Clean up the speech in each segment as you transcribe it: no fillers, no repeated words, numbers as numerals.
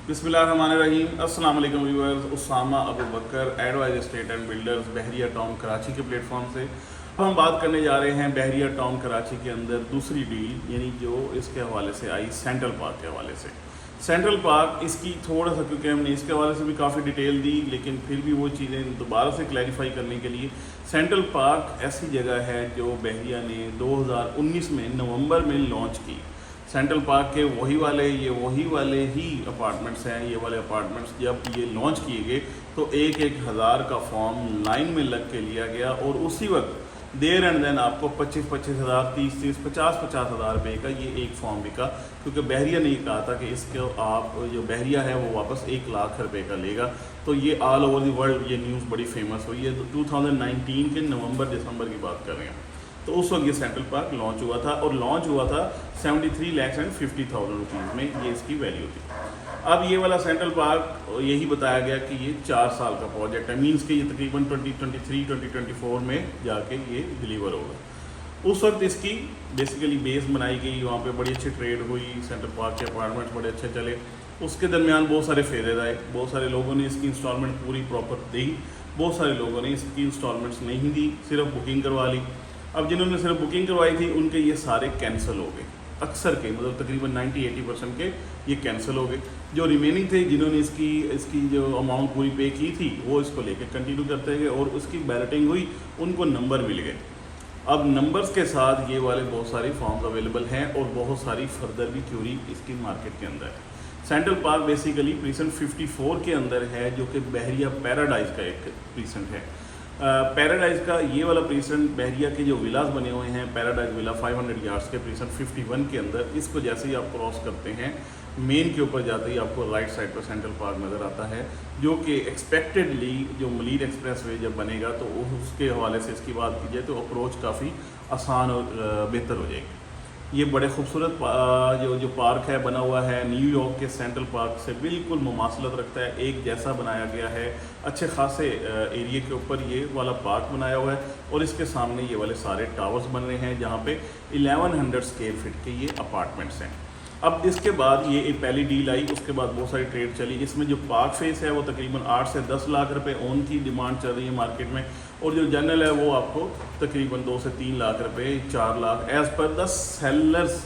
बिस्मिल्लाहिर्रहमानिर्रहीम। अस्सलाम वालेकुम viewers. Usama Abu Bakar advice estate and builders Bahria town Karachi के प्लेटफॉर्म से अब हम बात करने जा रहे हैं बहरिया टाउन कराची के अंदर दूसरी डील, यानी जो इसके हवाले से आई सेंट्रल पार्क के हवाले से। सेंट्रल पार्क इसकी थोड़ा सा, क्योंकि हमने इसके हवाले से भी काफ़ी डिटेल दी, लेकिन फिर भी वो चीज़ें दोबारा से क्लैरिफाई करने के लिए, सेंट्रल पार्क ऐसी जगह है जो बहरिया ने 2019 में नवंबर में लॉन्च की। सेंट्रल पार्क के वही वाले ही अपार्टमेंट्स हैं। ये वाले अपार्टमेंट्स जब ये लॉन्च किए गए तो एक हज़ार का फॉर्म लाइन में लग के लिया गया और उसी वक्त देर एंड देन आपको 25-25 हज़ार, 30-30, 50-50 हज़ार रुपये का ये एक फॉर्म बिका, क्योंकि बहरिया ने ये कहा था कि इसको आप जो बहरिया है वो वापस 1 लाख रुपए का लेगा। तो ये ऑल ओवर द वर्ल्ड ये न्यूज़ बड़ी फेमस हुई है। तो 2019 के नवंबर दिसंबर की बात कर रहे हैं। तो उस वक्त ये सेंट्रल पार्क लॉन्च हुआ था और लॉन्च हुआ था 73,50,000 रुपीज़ में, ये इसकी वैल्यू थी। अब ये वाला सेंट्रल पार्क यही बताया गया कि ये 4 साल का प्रोजेक्ट है, मींस कि ये तकरीबन 2023-2024 में जाके ये डिलीवर होगा। उस वक्त इसकी बेसिकली बेस बनाई गई, वहाँ पे बड़ी अच्छी ट्रेड हुई, सेंट्रल पार्क के अपार्टमेंट्स बड़े अच्छे चले। उसके दरमियान बहुत सारे फेजेज आए, बहुत सारे लोगों ने इसकी इंस्टॉलमेंट पूरी प्रॉपर दी, बहुत सारे लोगों ने इसकी इंस्टॉलमेंट्स नहीं दी, सिर्फ बुकिंग करवा ली। अब जिन्होंने सिर्फ बुकिंग करवाई थी उनके ये सारे कैंसिल हो गए, अक्सर के मतलब तकरीबन 90-80% के ये कैंसिल हो गए। जो रिमेनिंग थे, जिन्होंने इसकी जो अमाउंट पूरी पे की थी, वो इसको लेकर कंटिन्यू करते गए और उसकी बैलेटिंग हुई, उनको नंबर मिल गए। अब नंबर्स के साथ ये वाले बहुत सारी फॉर्म्स अवेलेबल हैं और बहुत सारी फर्दर भी क्यूरी इसकी मार्केट के अंदर है। सेंट्रल पार्क बेसिकली प्रीसेंट 54 के अंदर है, जो कि बहरिया पैराडाइज का एक प्रीसेंट है। पैराडाइज का ये वाला प्रीसेंट, बहरिया के जो विलास बने हुए हैं, पैराडाइज विला 500 यार्ड्स के प्रीसेंट 51 के अंदर, इसको जैसे ही आप क्रॉस करते हैं मेन के ऊपर जाते ही आपको राइट साइड पर सेंट्रल पार्क नज़र आता है, जो कि एक्सपेक्टेडली जो मलीर एक्सप्रेस वे जब बनेगा तो उसके हवाले से इसकी बात की जाए तो अप्रोच काफ़ी आसान और बेहतर हो जाएगी। ये बड़े खूबसूरत जो पार्क है बना हुआ है, न्यूयॉर्क के सेंट्रल पार्क से बिल्कुल मुमासलत रखता है, एक जैसा बनाया गया है। अच्छे खासे एरिया के ऊपर ये वाला पार्क बनाया हुआ है और इसके सामने ये वाले सारे टावर्स बन रहे हैं, जहाँ पे 1100 स्क्वायर फीट के ये अपार्टमेंट्स हैं। अब इसके बाद ये एक पहली डील आई, उसके बाद बहुत सारी ट्रेड चली। इसमें जो पार्क फेस है वो तकरीबन 8 से 10 लाख रुपए ओन की डिमांड चल रही है मार्केट में, और जो जनरल है वो आपको तकरीबन 2 से 3 लाख रुपए, 4 lakh as per the sellers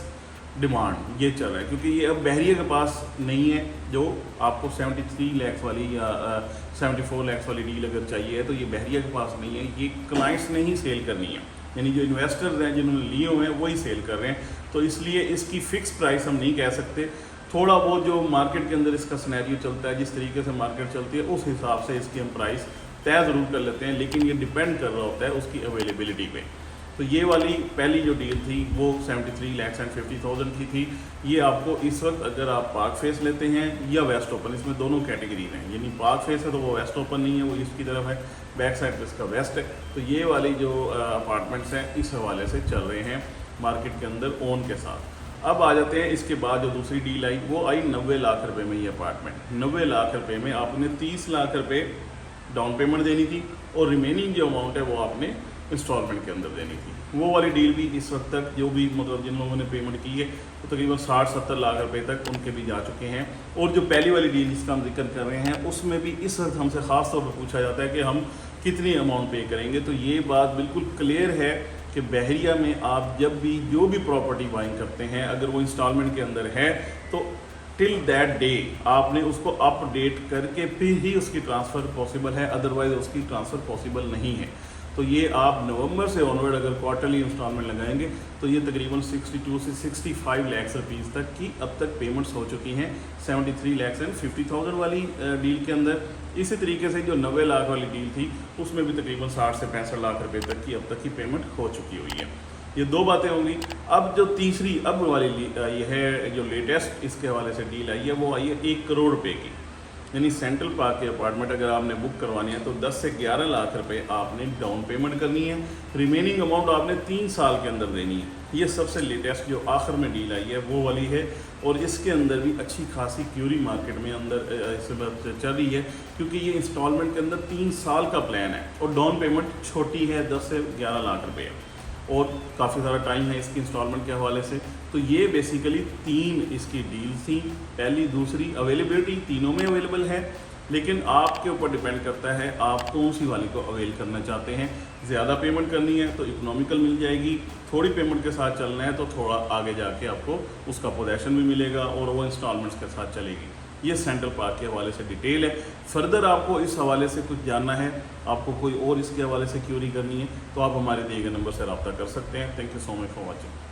demand ये चल रहा है। क्योंकि ये अब बहरिया के पास नहीं है, जो आपको 73 लाख वाली या 74 लाख वाली डील अगर चाहिए है तो ये बहरिया के पास नहीं है, ये क्लाइंट्स ने ही सेल करनी है, यानी जो इन्वेस्टर्स हैं जिन्होंने लिए हुए हैं वही सेल कर रहे हैं। तो इसलिए इसकी फ़िक्स प्राइस हम नहीं कह सकते। थोड़ा बहुत जो मार्केट के अंदर इसका सिनेरियो चलता है, जिस तरीके से मार्केट चलती है उस हिसाब से इसकी हम प्राइस तय ज़रूर कर लेते हैं, लेकिन ये डिपेंड कर रहा होता है उसकी अवेलेबिलिटी पे। तो ये वाली पहली जो डील थी वो 73,50,000 की थी। ये आपको इस वक्त अगर आप पार्क फेस लेते हैं या वेस्ट ओपन, इसमें दोनों कैटेगरी हैं, यानी पार्क फेस है तो वो वेस्ट ओपन नहीं है, वो इसकी तरफ है, बैक साइड पर इसका वेस्ट है। तो ये वाली जो अपार्टमेंट्स हैं इस हवाले से चल रहे हैं मार्केट के अंदर ओन के साथ। अब आ जाते हैं इसके बाद जो दूसरी डील आई, वो आई 90 लाख रुपए में। ये अपार्टमेंट 90 लाख रुपए में आपने 30 लाख रुपए डाउन पेमेंट देनी थी और रिमेनिंग जो अमाउंट है वो आपने इंस्टॉलमेंट के अंदर देनी थी। वो वाली डील भी इस वक्त तक जो भी मतलब जिन लोगों ने पेमेंट की है तो तकरीबन 60-70 लाख रुपए तक उनके भी जा चुके हैं। और जो पहली वाली डील जिसका हम जिक्र कर रहे हैं उसमें भी इस वक्त हमसे ख़ास तौर पर पूछा जाता है कि हम कितनी अमाउंट पे करेंगे। तो ये बात बिल्कुल क्लियर है कि बहरिया में आप जब भी जो भी प्रॉपर्टी बाइंग करते हैं, अगर वो इंस्टॉलमेंट के अंदर है तो टिल दैट डे आपने उसको अपडेट करके फिर ही उसकी ट्रांसफ़र पॉसिबल है, अदरवाइज़ उसकी ट्रांसफ़र पॉसिबल नहीं है। तो ये आप नवंबर से ऑनवर्ड अगर क्वार्टरली इंस्टॉलमेंट लगाएंगे तो ये तकरीबन 62 से 65 लाख रुपीज़ तक की अब तक पेमेंट्स हो चुकी हैं 73,50,000 वाली डील के अंदर। इसी तरीके से जो 90 लाख वाली डील थी उसमें भी तकरीबन 60 से 65 लाख रुपए तक की अब तक की पेमेंट हो चुकी हुई है। ये दो बातें होंगी। अब जो तीसरी अब वाली ये है जो लेटेस्ट इसके हवाले से डील आई है, वो आई है 1 करोड़ रुपये की, यानी सेंट्रल पार्क के अपार्टमेंट अगर आपने बुक करवानी है तो 10 से 11 लाख रुपए आपने डाउन पेमेंट करनी है, रिमेनिंग अमाउंट आपने 3 साल के अंदर देनी है। ये सबसे लेटेस्ट जो आखिर में डील आई है वो वाली है, और इसके अंदर भी अच्छी खासी क्यूरी मार्केट में अंदर इस वक्त चल रही है, क्योंकि ये इंस्टॉलमेंट के अंदर 3 साल का प्लान है और डाउन पेमेंट छोटी है, 10 से 11 लाख रुपये है और काफ़ी सारा टाइम है इसकी इंस्टॉलमेंट के हवाले से। तो ये बेसिकली 3 इसकी डील्स थी, पहली दूसरी। अवेलेबिलिटी तीनों में अवेलेबल है, लेकिन आपके ऊपर डिपेंड करता है आप कौन सी वाली को अवेल करना चाहते हैं। ज़्यादा पेमेंट करनी है तो इकोनॉमिकल मिल जाएगी, थोड़ी पेमेंट के साथ चलना है तो थोड़ा आगे जाके आपको उसका पोजेशन भी मिलेगा और वो इंस्टॉलमेंट्स के साथ चलेगी। ये सेंट्रल पार्क के हवाले से डिटेल है। फर्दर आपको इस हवाले से कुछ जानना है, आपको कोई और इसके हवाले से क्यूरी करनी है, तो आप हमारे दिए गए नंबर से रब्ता कर सकते हैं। Thank you so much for watching.